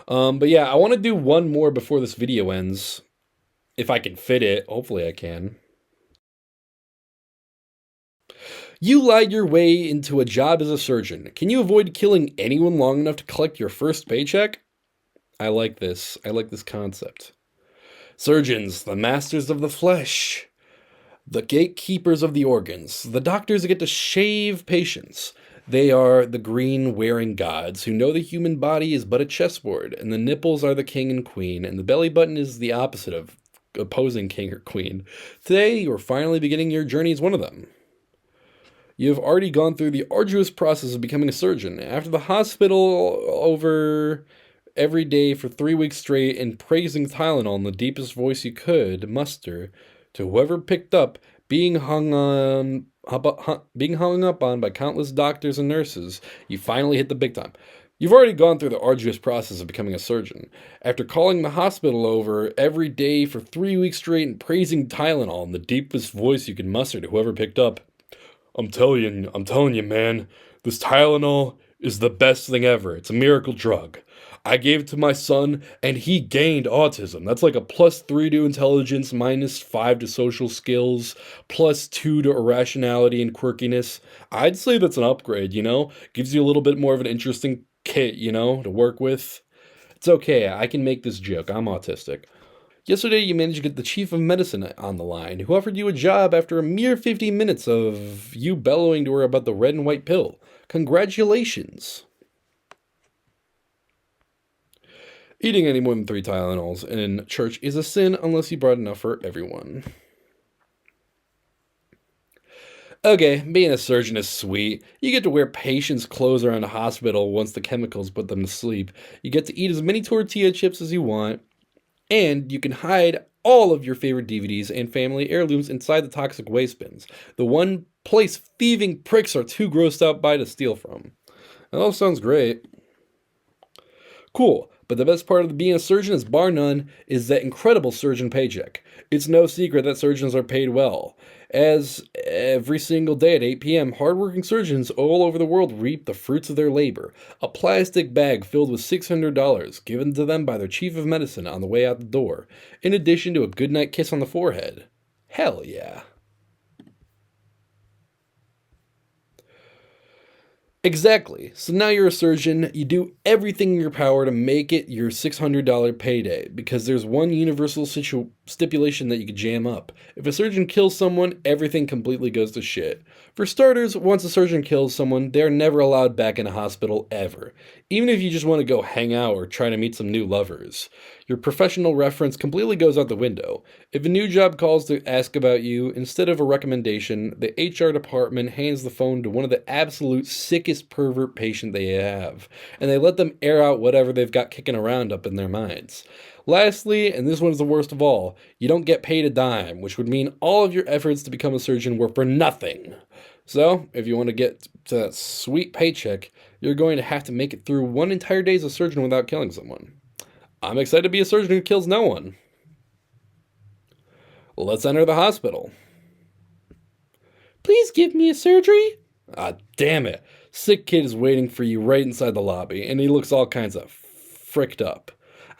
But yeah, I want to do one more before this video ends. If I can fit it. Hopefully I can. You lied your way into a job as a surgeon. Can you avoid killing anyone long enough to collect your first paycheck? I like this. I like this concept. Surgeons, the masters of the flesh, the gatekeepers of the organs, the doctors that get to shave patients. They are the green wearing gods who know the human body is but a chessboard, and the nipples are the king and queen, and the belly button is the opposite of opposing king or queen. Today, you are finally beginning your journey as one of them. You have already gone through the arduous process of becoming a surgeon. After the hospital over every day for 3 weeks straight and praising Tylenol in the deepest voice you could muster, to whoever picked up, being hung up on by countless doctors and nurses, you finally hit the big time. You've already gone through the arduous process of becoming a surgeon. After calling the hospital over every day for 3 weeks straight and praising Tylenol in the deepest voice you could muster to whoever picked up, I'm telling you, man, this Tylenol is the best thing ever. It's a miracle drug. I gave it to my son, and he gained autism. That's like a +3 to intelligence, -5 to social skills, +2 to irrationality and quirkiness. I'd say that's an upgrade, you know? Gives you a little bit more of an interesting kit, you know, to work with. It's okay, I can make this joke. I'm autistic. Yesterday, you managed to get the chief of medicine on the line, who offered you a job after a mere 15 minutes of you bellowing to her about the red and white pill. Congratulations. Eating any more than 3 Tylenols in church is a sin unless you brought enough for everyone. Okay, being a surgeon is sweet. You get to wear patients' clothes around a hospital once the chemicals put them to sleep. You get to eat as many tortilla chips as you want. And you can hide all of your favorite DVDs and family heirlooms inside the toxic waste bins. The one place thieving pricks are too grossed out by to steal from. That all sounds great. Cool. But the best part of being a surgeon is, bar none, is that incredible surgeon paycheck. It's no secret that surgeons are paid well. As every single day at 8 p.m., hardworking surgeons all over the world reap the fruits of their labor. A plastic bag filled with $600 given to them by their chief of medicine on the way out the door, in addition to a goodnight kiss on the forehead. Hell yeah. Exactly. So now you're a surgeon, you do everything in your power to make it your $600 payday, because there's one universal stipulation that you could jam up. If a surgeon kills someone, everything completely goes to shit. For starters, once a surgeon kills someone, they're never allowed back in a hospital ever, even if you just want to go hang out or try to meet some new lovers. Your professional reference completely goes out the window. If a new job calls to ask about you, instead of a recommendation, the HR department hands the phone to one of the absolute sickest pervert patient they have, and they let them air out whatever they've got kicking around up in their minds. Lastly, and this one's the worst of all, you don't get paid a dime, which would mean all of your efforts to become a surgeon were for nothing. So, if you want to get to that sweet paycheck, you're going to have to make it through one entire day as a surgeon without killing someone. I'm excited to be a surgeon who kills no one. Let's enter the hospital. Please give me a surgery. Ah, damn it. Sick kid is waiting for you right inside the lobby, and he looks all kinds of fricked up.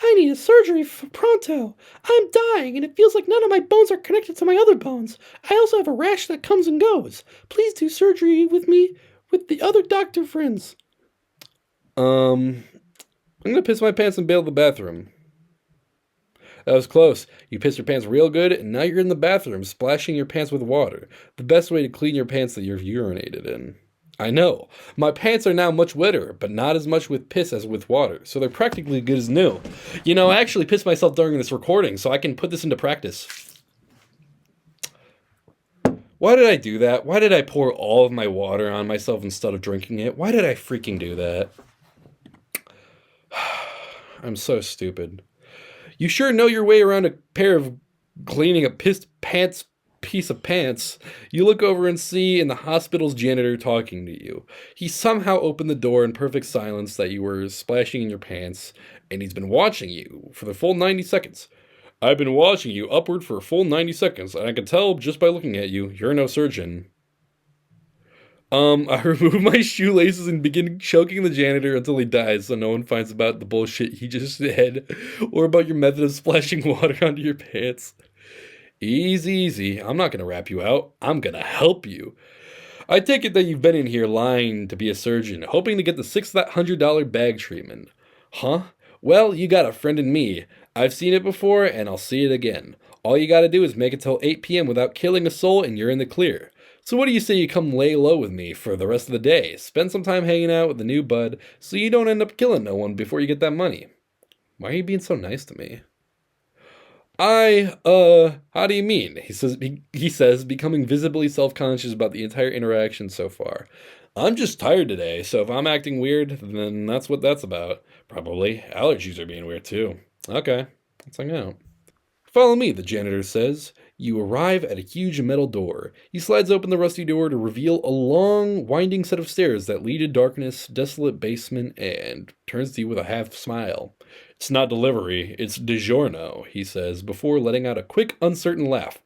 I need a surgery pronto. I'm dying, and it feels like none of my bones are connected to my other bones. I also have a rash that comes and goes. Please do surgery with me with the other doctor friends. I'm gonna piss my pants and bail to the bathroom. That was close. You pissed your pants real good, and now you're in the bathroom, splashing your pants with water. The best way to clean your pants that you've urinated in. I know. My pants are now much wetter, but not as much with piss as with water, so they're practically good as new. You know, I actually pissed myself during this recording, so I can put this into practice. Why did I do that? Why did I pour all of my water on myself instead of drinking it? Why did I freaking do that? I'm so stupid. You sure know your way around a pair of cleaning a pissed pants piece of pants. You look over and see in the hospital's janitor talking to you. He somehow opened the door in perfect silence that you were splashing in your pants, and he's been watching you for the full 90 seconds. I've been watching you upward for a full 90 seconds, and I can tell just by looking at you, you're no surgeon. I remove my shoelaces and begin choking the janitor until he dies so no one finds about the bullshit he just said or about your method of splashing water onto your pants. Easy, easy. I'm not gonna wrap you out. I'm gonna help you. I take it that you've been in here lying to be a surgeon, hoping to get the $600 bag treatment. Huh? Well, you got a friend in me. I've seen it before, and I'll see it again. All you gotta do is make it till 8 p.m. without killing a soul, and you're in the clear. So what do you say you come lay low with me for the rest of the day? Spend some time hanging out with the new bud, so you don't end up killing no one before you get that money. Why are you being so nice to me? How do you mean? He says, becoming visibly self-conscious about the entire interaction so far. I'm just tired today, so if I'm acting weird, then that's what that's about. Probably. Allergies are being weird too. Okay, let's hang out. Follow me, the janitor says. You arrive at a huge metal door. He slides open the rusty door to reveal a long, winding set of stairs that lead to darkness, desolate basement, and turns to you with a half smile. It's not delivery, it's DiGiorno, he says, before letting out a quick, uncertain laugh.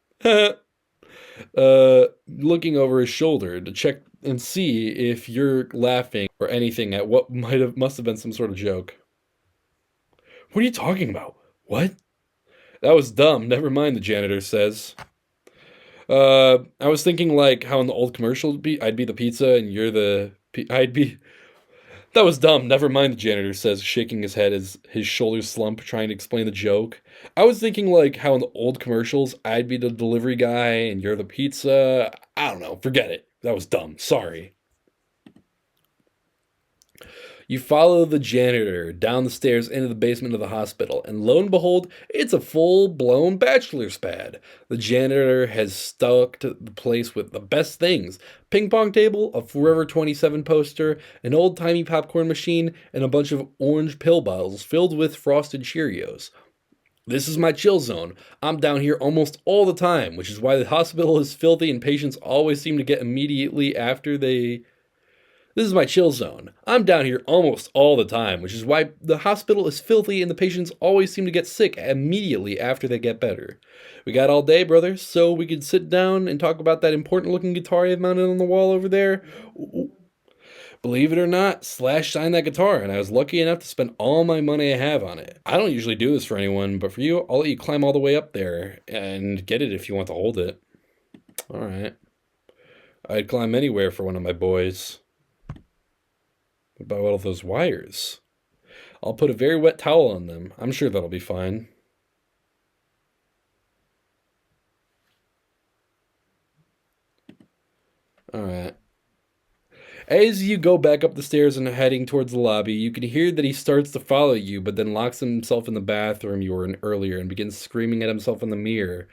Looking over his shoulder to check and see if you're laughing or anything at what must have been some sort of joke. What are you talking about? What? That was dumb. Never mind, the janitor says. I was thinking like how in the old commercial, I'd be the pizza and you're the... I'd be... That was dumb. Never mind, the janitor says, shaking his head as his shoulders slump, trying to explain the joke. I was thinking like how in the old commercials, I'd be the delivery guy and you're the pizza. I don't know. Forget it. That was dumb. Sorry. You follow the janitor down the stairs into the basement of the hospital, and lo and behold, it's a full-blown bachelor's pad. The janitor has stocked the place with the best things. Ping pong table, a Forever 27 poster, an old-timey popcorn machine, and a bunch of orange pill bottles filled with frosted Cheerios. This is my chill zone. I'm down here almost all the time, which is why the hospital is filthy and patients always seem to get immediately after they... This is my chill zone. I'm down here almost all the time, which is why the hospital is filthy and the patients always seem to get sick immediately after they get better. We got all day, brother, so we could sit down and talk about that important-looking guitar you have mounted on the wall over there. Believe it or not, Slash signed that guitar, and I was lucky enough to spend all my money I have on it. I don't usually do this for anyone, but for you, I'll let you climb all the way up there and get it if you want to hold it. All right. I'd climb anywhere for one of my boys. What about all those wires? I'll put a very wet towel on them. I'm sure that'll be fine. Alright. As you go back up the stairs and heading towards the lobby, you can hear that he starts to follow you, but then locks himself in the bathroom you were in earlier and begins screaming at himself in the mirror.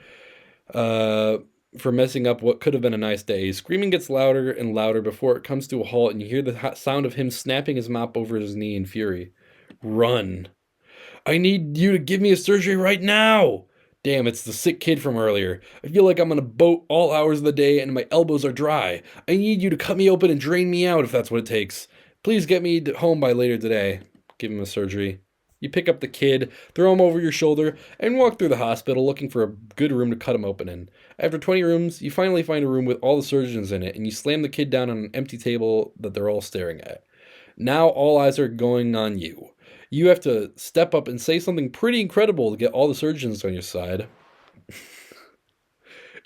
For messing up what could have been a nice day. Screaming gets louder and louder before it comes to a halt, and you hear the sound of him snapping his mop over his knee in fury. Run. I need you to give me a surgery right now. Damn, it's the sick kid from earlier. I feel like I'm on a boat all hours of the day and my elbows are dry. I need you to cut me open and drain me out if that's what it takes. Please get me home by later today. Give him a surgery. You pick up the kid, throw him over your shoulder, and walk through the hospital looking for a good room to cut him open in. After 20 rooms, you finally find a room with all the surgeons in it, and you slam the kid down on an empty table that they're all staring at. Now all eyes are going on you. You have to step up and say something pretty incredible to get all the surgeons on your side.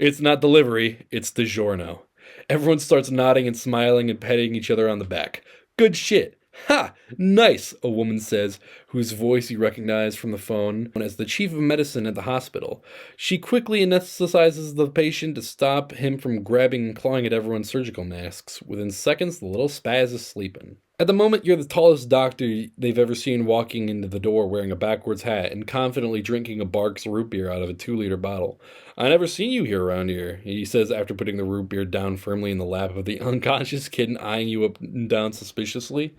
It's not delivery, it's DiGiorno. Everyone starts nodding and smiling and patting each other on the back. Good shit. Ha! Nice, a woman says, whose voice you recognize from the phone as the chief of medicine at the hospital. She quickly anesthetizes the patient to stop him from grabbing and clawing at everyone's surgical masks. Within seconds, the little spaz is sleeping. At the moment, you're the tallest doctor they've ever seen walking into the door wearing a backwards hat and confidently drinking a Barks root beer out of a 2-liter bottle. I never seen you here around here, he says after putting the root beer down firmly in the lap of the unconscious kid and eyeing you up and down suspiciously.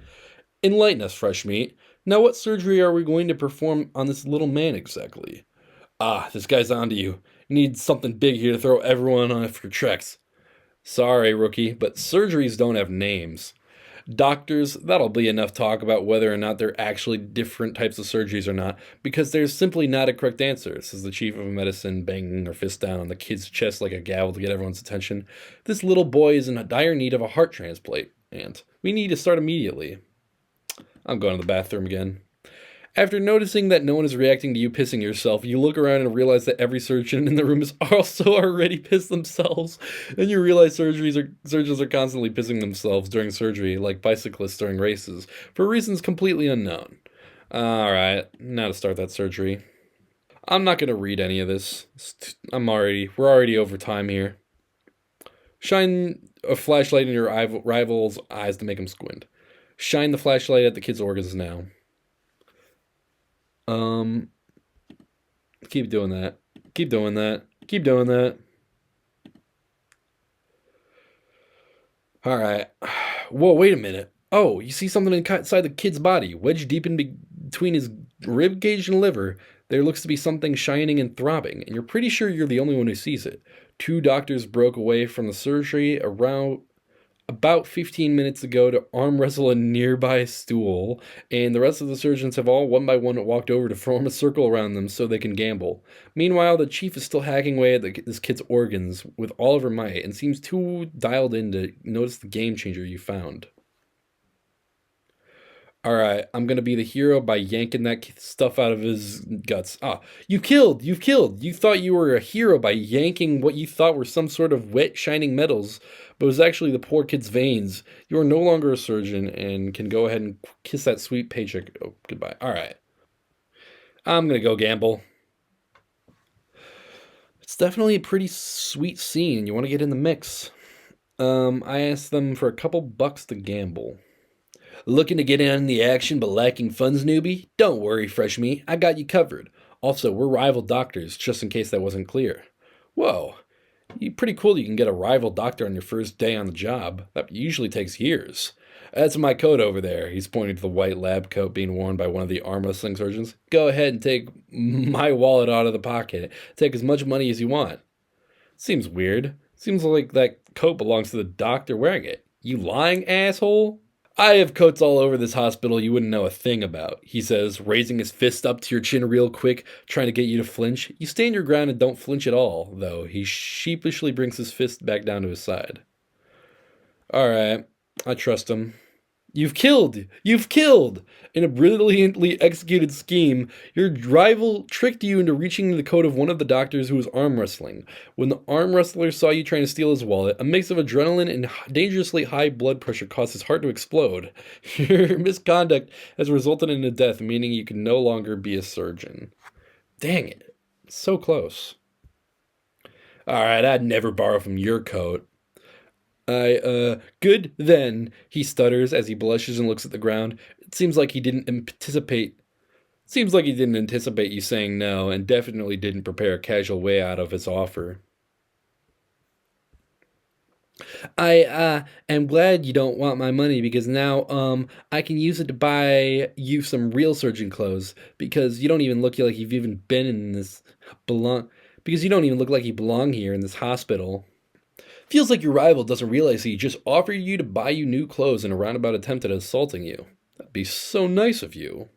Enlighten us, fresh meat. Now what surgery are we going to perform on this little man exactly? Ah, this guy's onto you. You need something big here to throw everyone off your tracks. Sorry, rookie, but surgeries don't have names. Doctors, that'll be enough talk about whether or not they're actually different types of surgeries or not, because there's simply not a correct answer, says the chief of medicine, banging her fist down on the kid's chest like a gavel to get everyone's attention. This little boy is in dire need of a heart transplant, and we need to start immediately. I'm going to the bathroom again. After noticing that no one is reacting to you pissing yourself, you look around and realize that every surgeon in the room is also already pissed themselves. And you realize surgeons are constantly pissing themselves during surgery, like bicyclists during races, for reasons completely unknown. Alright, now to start that surgery. I'm not gonna read any of this. We're already over time here. Shine a flashlight in your rival's eyes to make him squint. Shine the flashlight at the kid's organs now. Um, Keep doing that. Keep doing that. Keep doing that. All right. Whoa, wait a minute. Oh, you see something inside the kid's body, wedged deep in between his rib cage and liver. There looks to be something shining and throbbing, and you're pretty sure you're the only one who sees it. Two doctors broke away from the surgery around about 15 minutes ago to arm wrestle a nearby stool, and the rest of the surgeons have all one by one walked over to form a circle around them so they can gamble. Meanwhile, the chief is still hacking away at this kid's organs with all of her might and seems too dialed in to notice the game changer you found. Alright, I'm gonna be the hero by yanking that stuff out of his guts. Ah, you've killed! You thought you were a hero by yanking what you thought were some sort of wet, shining metals, but it was actually the poor kid's veins. You are no longer a surgeon and can go ahead and kiss that sweet paycheck. Oh, goodbye. Alright. I'm gonna go gamble. It's definitely a pretty sweet scene. You want to get in the mix. I asked them for a couple bucks to gamble. Looking to get in on the action but lacking funds, newbie? Don't worry, fresh meat. I got you covered. Also, we're rival doctors, just in case that wasn't clear. Whoa. Pretty cool that you can get a rival doctor on your first day on the job. That usually takes years. That's my coat over there. He's pointing to the white lab coat being worn by one of the arm wrestling surgeons. Go ahead and take my wallet out of the pocket. Take as much money as you want. Seems weird. Seems like that coat belongs to the doctor wearing it. You lying, asshole? I have coats all over this hospital you wouldn't know a thing about, he says, raising his fist up to your chin real quick, trying to get you to flinch. You stand your ground and don't flinch at all, though. He sheepishly brings his fist back down to his side. Alright, I trust him. You've killed! You've killed! In a brilliantly executed scheme, your rival tricked you into reaching the coat of one of the doctors who was arm wrestling. When the arm wrestler saw you trying to steal his wallet, a mix of adrenaline and dangerously high blood pressure caused his heart to explode. Your misconduct has resulted in a death, meaning you can no longer be a surgeon. Dang it. So close. Alright, I'd never borrow from your coat. Good then, he stutters as he blushes and looks at the ground. It seems like he didn't anticipate you saying no, and definitely didn't prepare a casual way out of his offer. I am glad you don't want my money because now, I can use it to buy you some real surgeon clothes because you don't even look like you've even been in this because you don't even look like you belong here in this hospital. Feels like your rival doesn't realize he just offered you to buy you new clothes in a roundabout attempt at assaulting you. That'd be so nice of you.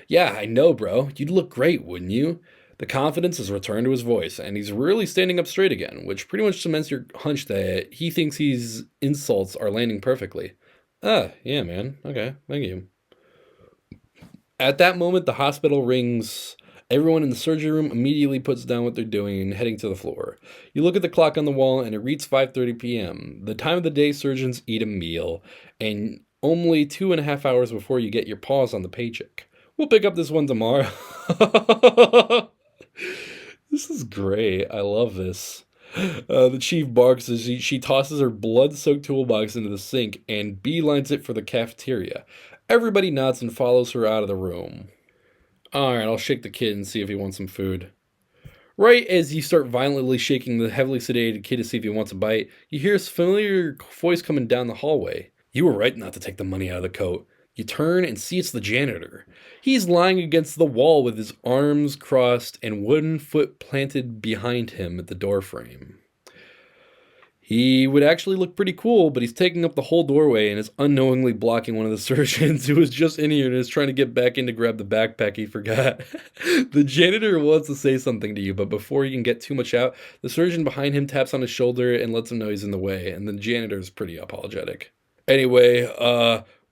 Yeah, I know, bro. You'd look great, wouldn't you? The confidence has returned to his voice, and he's really standing up straight again, which pretty much cements your hunch that he thinks his insults are landing perfectly. Ah, yeah, man. Okay, thank you. At that moment, the hospital rings. Everyone in the surgery room immediately puts down what they're doing and heading to the floor. You look at the clock on the wall and it reads 5:30 p.m. The time of the day surgeons eat a meal, and only 2.5 hours before you get your paws on the paycheck. We'll pick up this one tomorrow. This is great. I love this. The chief barks as she tosses her blood-soaked toolbox into the sink and beelines it for the cafeteria. Everybody nods and follows her out of the room. Alright, I'll shake the kid and see if he wants some food. Right as you start violently shaking the heavily sedated kid to see if he wants a bite, you hear a familiar voice coming down the hallway. You were right not to take the money out of the coat. You turn and see it's the janitor. He's lying against the wall with his arms crossed and wooden foot planted behind him at the doorframe. He would actually look pretty cool, but he's taking up the whole doorway and is unknowingly blocking one of the surgeons who was just in here and is trying to get back in to grab the backpack he forgot. The janitor wants to say something to you, but before he can get too much out, the surgeon behind him taps on his shoulder and lets him know he's in the way, and the janitor is pretty apologetic. Anyway,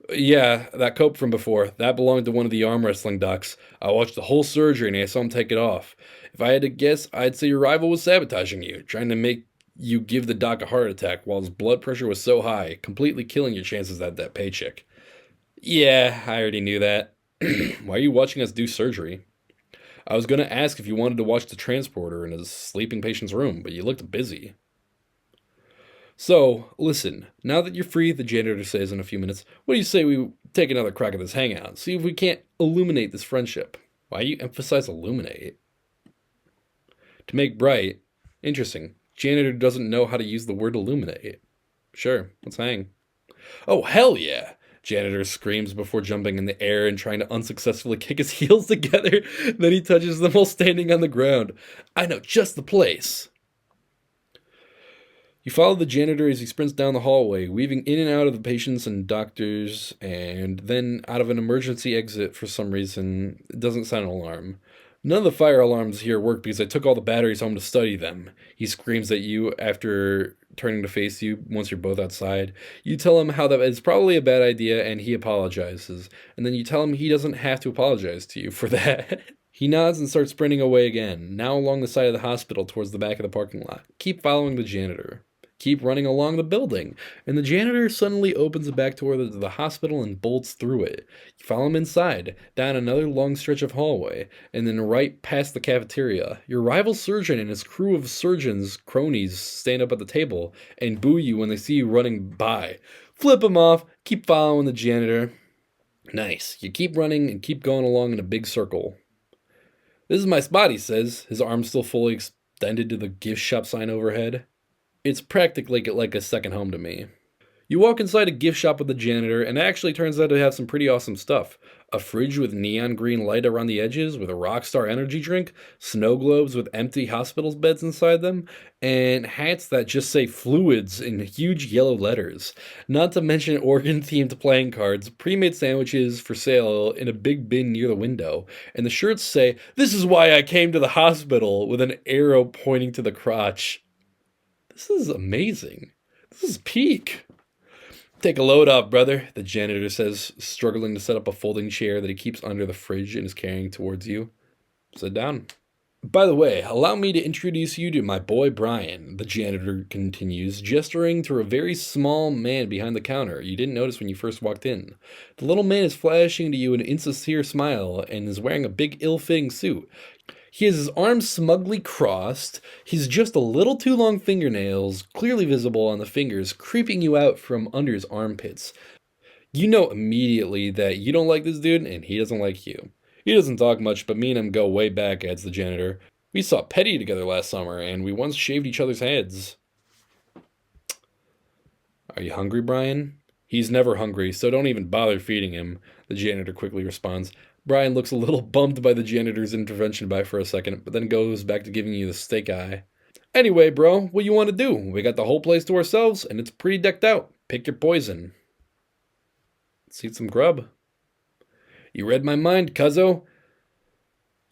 yeah, that coat from before, that belonged to one of the arm wrestling docs. I watched the whole surgery and I saw him take it off. If I had to guess, I'd say your rival was sabotaging you, trying to make you give the doc a heart attack while his blood pressure was so high, completely killing your chances at that paycheck. Yeah, I already knew that. Why are you watching us do surgery? I was going to ask if you wanted to watch the transporter in his sleeping patient's room, but you looked busy. So, listen, now that you're free, the janitor says in a few minutes, what do you say we take another crack at this hangout, see if we can't illuminate this friendship? Why you emphasize illuminate? To make bright. Interesting. Janitor doesn't know how to use the word illuminate. Sure, let's hang. Oh, hell yeah! Janitor screams before jumping in the air and trying to unsuccessfully kick his heels together. Then he touches them while standing on the ground. I know just the place. You follow the janitor as he sprints down the hallway, weaving in and out of the patients and doctors, and then out of an emergency exit for some reason. It doesn't sound an alarm. None of the fire alarms here work because I took all the batteries home to study them. He screams at you after turning to face you once you're both outside. You tell him how that is probably a bad idea and he apologizes. And then you tell him he doesn't have to apologize to you for that. He nods and starts sprinting away again, now along the side of the hospital towards the back of the parking lot. Keep following the janitor. Keep running along the building, and the janitor suddenly opens the back door to the hospital and bolts through it. You follow him inside, down another long stretch of hallway, and then right past the cafeteria. Your rival surgeon and his crew of surgeons, cronies, stand up at the table and boo you when they see you running by. Flip them off, keep following the janitor. Nice. You keep running and keep going along in a big circle. This is my spot, he says, his arm still fully extended to the gift shop sign overhead. It's practically like a second home to me. You walk inside a gift shop with the janitor, and it actually turns out to have some pretty awesome stuff. A fridge with neon green light around the edges with a Rockstar energy drink, snow globes with empty hospital beds inside them, and hats that just say fluids in huge yellow letters. Not to mention organ-themed playing cards, pre-made sandwiches for sale in a big bin near the window, and the shirts say, "This is why I came to the hospital," with an arrow pointing to the crotch. This is amazing. This is peak. Take a load off, brother, the janitor says, struggling to set up a folding chair that he keeps under the fridge and is carrying towards you. Sit down. By the way, allow me to introduce you to my boy Brian, the janitor continues, gesturing to a very small man behind the counter you didn't notice when you first walked in. The little man is flashing to you an insincere smile and is wearing a big ill-fitting suit. He has his arms smugly crossed, he's just a little too long fingernails, clearly visible on the fingers, creeping you out from under his armpits. You know immediately that you don't like this dude, and he doesn't like you. He doesn't talk much, but me and him go way back, adds the janitor. We saw Petty together last summer, and we once shaved each other's heads. Are you hungry, Brian? He's never hungry, so don't even bother feeding him, the janitor quickly responds. Brian looks a little bummed by the janitor's intervention for a second, but then goes back to giving you the steak eye. Anyway, bro, what you want to do? We got the whole place to ourselves, and it's pretty decked out. Pick your poison. Let's eat some grub. You read my mind, cuzzo.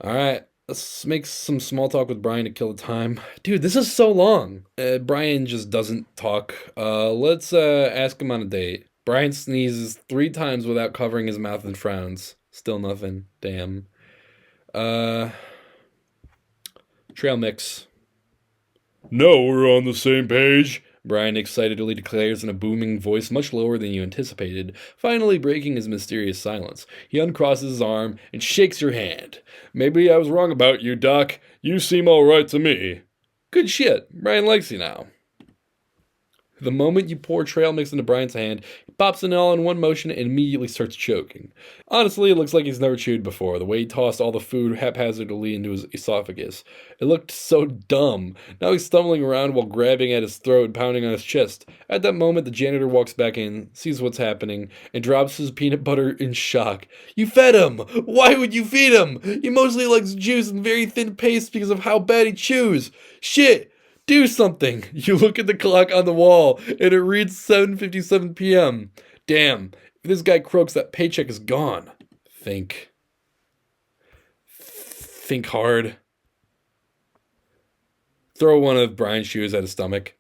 Alright, let's make some small talk with Brian to kill the time. Dude, this is so long. Brian just doesn't talk. Let's ask him on a date. Brian sneezes 3 times without covering his mouth and frowns. Still nothing. Damn. Trail mix. No, we're on the same page, Brian excitedly declares in a booming voice much lower than you anticipated, finally breaking his mysterious silence. He uncrosses his arm and shakes your hand. Maybe I was wrong about you, Doc. You seem alright to me. Good shit. Brian likes you now. The moment you pour trail mix into Brian's hand, he pops it all in one motion and immediately starts choking. Honestly, it looks like he's never chewed before, the way he tossed all the food haphazardly into his esophagus. It looked so dumb. Now he's stumbling around while grabbing at his throat and pounding on his chest. At that moment, the janitor walks back in, sees what's happening, and drops his peanut butter in shock. You fed him! Why would you feed him? He mostly likes juice and very thin paste because of how bad he chews. Shit! Do something. You look at the clock on the wall, and it reads 7:57 p.m. Damn, if this guy croaks, that paycheck is gone. Think. Think hard. Throw one of Brian's shoes at his stomach.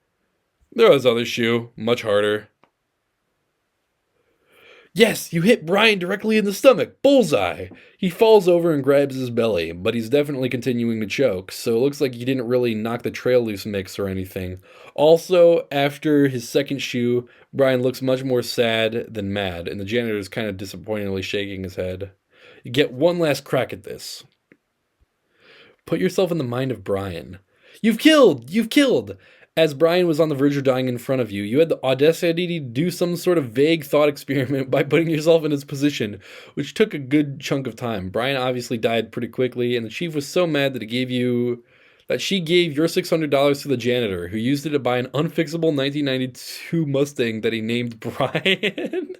Throw his other shoe, much harder. Yes, you hit Brian directly in the stomach. Bullseye. He falls over and grabs his belly, but he's definitely continuing to choke, so it looks like you didn't really knock the trail loose mix or anything. Also, after his second shoe, Brian looks much more sad than mad, and the janitor is kind of disappointingly shaking his head. You get one last crack at this. Put yourself in the mind of Brian. You've killed! You've killed! As Brian was on the verge of dying in front of you, you had the audacity to do some sort of vague thought experiment by putting yourself in his position, which took a good chunk of time. Brian obviously died pretty quickly, and the chief was so mad that she gave your $600 to the janitor, who used it to buy an unfixable 1992 Mustang that he named Brian.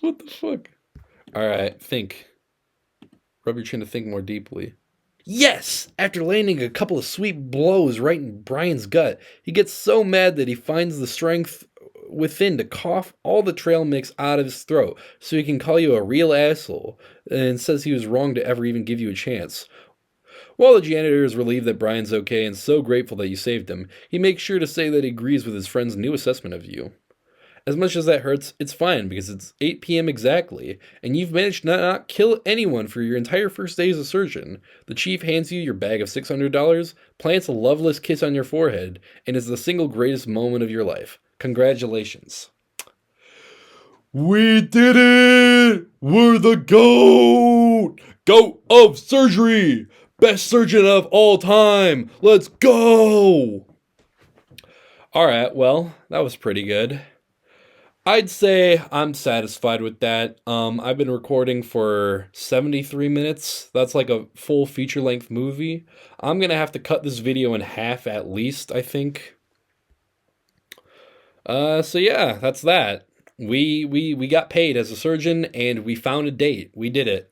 What the fuck? Alright, think. Rub your chin to think more deeply. Yes! After landing a couple of sweet blows right in Brian's gut, he gets so mad that he finds the strength within to cough all the trail mix out of his throat so he can call you a real asshole and says he was wrong to ever even give you a chance. While the janitor is relieved that Brian's okay and so grateful that you saved him, he makes sure to say that he agrees with his friend's new assessment of you. As much as that hurts, it's fine because it's 8 p.m. exactly, and you've managed to not kill anyone for your entire first day as a surgeon. The chief hands you your bag of $600, plants a loveless kiss on your forehead, and is the single greatest moment of your life. Congratulations. We did it! We're the GOAT! GOAT of surgery! Best surgeon of all time! Let's go! Alright, well, that was pretty good. I'd say I'm satisfied with that. I've been recording for 73 minutes. That's like a full feature-length movie. I'm gonna have to cut this video in half at least, I think. So yeah, that's that. We got paid as a surgeon, and we found a date. We did it.